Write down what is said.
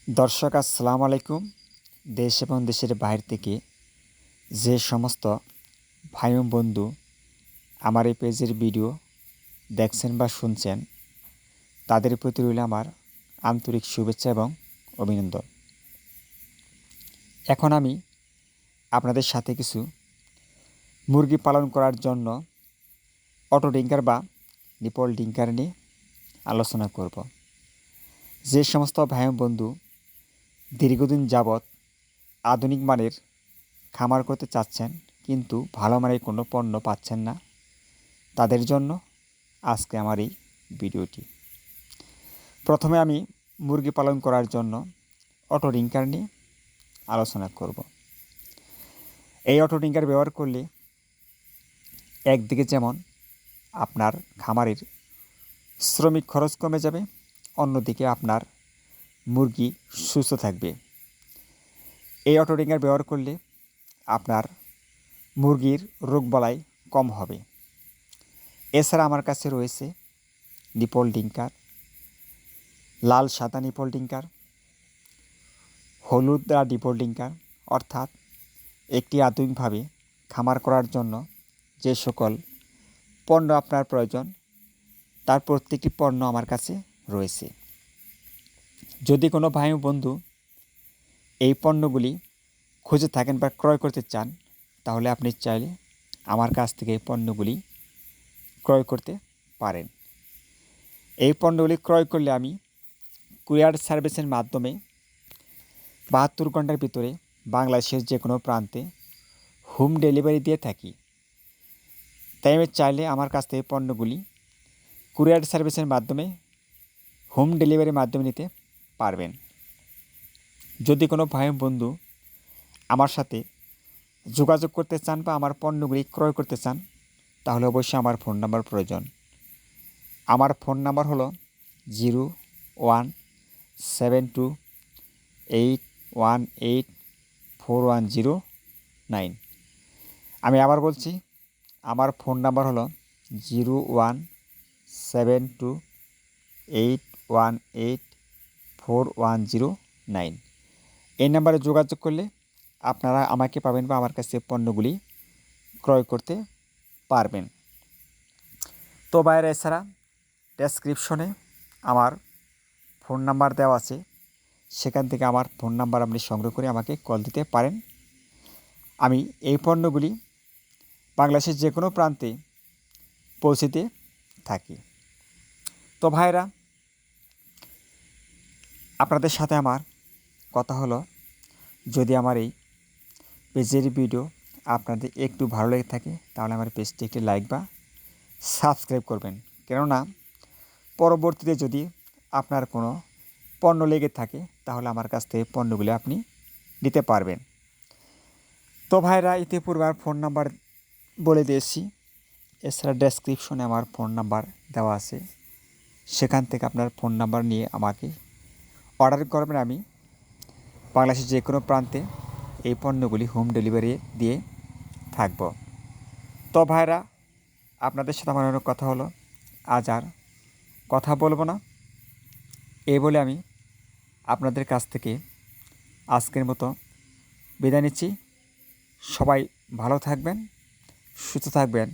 দর্শক আসসালামু আলাইকুম। দেশ এবং দেশের বাইরে থেকে যে সমস্ত ভাই ও বন্ধু আমার এই পেজের ভিডিও দেখছেন বা শুনছেন, তাদের প্রতি রইল আমার আন্তরিক শুভেচ্ছা এবং অভিনন্দন। এখন আমি আপনাদের সাথে কিছু মুরগি পালন করার জন্য অটো ডিঙ্কার বা নিপল ডিঙ্কার নিয়ে আলোচনা করব। যে সমস্ত ভাই ও বন্ধু দীর্ঘদিন যাবৎ আধুনিক মানের খামার করতে চাচ্ছেন কিন্তু ভালো মানের কোনো পণ্য পাচ্ছেন না, তাদের জন্য আজকে আমার এই ভিডিওটি। প্রথমে আমি মুরগি পালন করার জন্য অটো ডিঙ্কার নিয়ে আলোচনা করব। এই অটো ডিঙ্কার ব্যবহার করলে একদিকে যেমন আপনার খামারের শ্রমিক খরচ কমে যাবে, অন্যদিকে আপনার মুরগি সুস্থ থাকবে। এই অটো ডিঙ্কার ব্যবহার করলে আপনার মুরগির রোগবালাই কম হবে। এছাড়া আমার কাছে রয়েছে নিপল ডিঙ্কার, লাল সাদা নিপল ডিঙ্কার, হলুদ নিপল ডিঙ্কার, অর্থাৎ একটি আধুনিকভাবে খামার করার জন্য যে সকল পণ্য আপনার প্রয়োজন তার প্রত্যেকটি পণ্য আমার কাছে রয়েছে। যদি কোনো ভাই ও বন্ধু এই পণ্যগুলি খুঁজে থাকেন বা ক্রয় করতে চান, তাহলে আপনি চাইলে আমার কাছ থেকে এই পণ্যগুলি ক্রয় করতে পারেন। এই পণ্যগুলি ক্রয় করলে আমি কুরিয়ার সার্ভিসের মাধ্যমে 72 ঘন্টার ভিতরে বাংলাদেশের যে কোনো প্রান্তে হোম ডেলিভারি দিয়ে থাকি। তাই আমি চাইলে আমার কাছ থেকে পণ্যগুলি কুরিয়ার সার্ভিসের মাধ্যমে হোম ডেলিভারির মাধ্যমে নিতে পারবেন। যদি কোনো ভাই বন্ধু আমার সাথে যোগাযোগ করতে চান বা আমার পণ্যগুলি ক্রয় করতে চান, তাহলে অবশ্যই আমার ফোন নাম্বার প্রয়োজন। আমার ফোন নাম্বার হলো 017281841009। আমি আবার বলছি, আমার ফোন নাম্বার হলো 017281841009। এই নাম্বারে যোগাযোগ করলে আপনারা আমাকে পাবেন বা আমার কাছে পণ্যগুলি ক্রয় করতে পারবেন। তো বাইরে এছাড়া ডেসক্রিপশনে আমার ফোন নাম্বার দেওয়া আছে, সেখান থেকে আমার ফোন নাম্বার আপনি সংগ্রহ করে আমাকে কল দিতে পারেন। আমি এই পণ্যগুলি বাংলাদেশের যে কোনো প্রান্তে পৌঁছে দিয়ে থাকি। তো ভাইরা, আপনাদের সাথে আমার কথা হলো, যদি আমার এই পেজের ভিডিও আপনাদের একটু ভালো লেগে থাকে তাহলে আমার পেজটি একটি লাইক বা সাবস্ক্রাইব করবেন। কেননা পরবর্তীতে যদি আপনার কোনো পণ্য লেগে থাকে তাহলে আমার কাছ থেকে পণ্যগুলি আপনি নিতে পারবেন। তো ভাইরা, ইতিপূর্বে আমার ফোন নাম্বার বলে দিয়েছি, এছাড়া ডেসক্রিপশনে আমার ফোন নাম্বার দেওয়া আছে, সেখান থেকে আপনার ফোন নাম্বার নিয়ে আমাকে অর্ডার করবেন। আমি বাংলাদেশের যে কোনো প্রান্তে এই পণ্যগুলি হোম ডেলিভারি দিয়ে থাকব। তো ভাইরা, আপনাদের সাথে আমার অনেক কথা হলো, আজ আর কথা বলবো না। এই বলে আমি আপনাদের কাছ থেকে আজকের মতো বিদায় নিচ্ছি। সবাই ভালো থাকবেন, সুস্থ থাকবেন।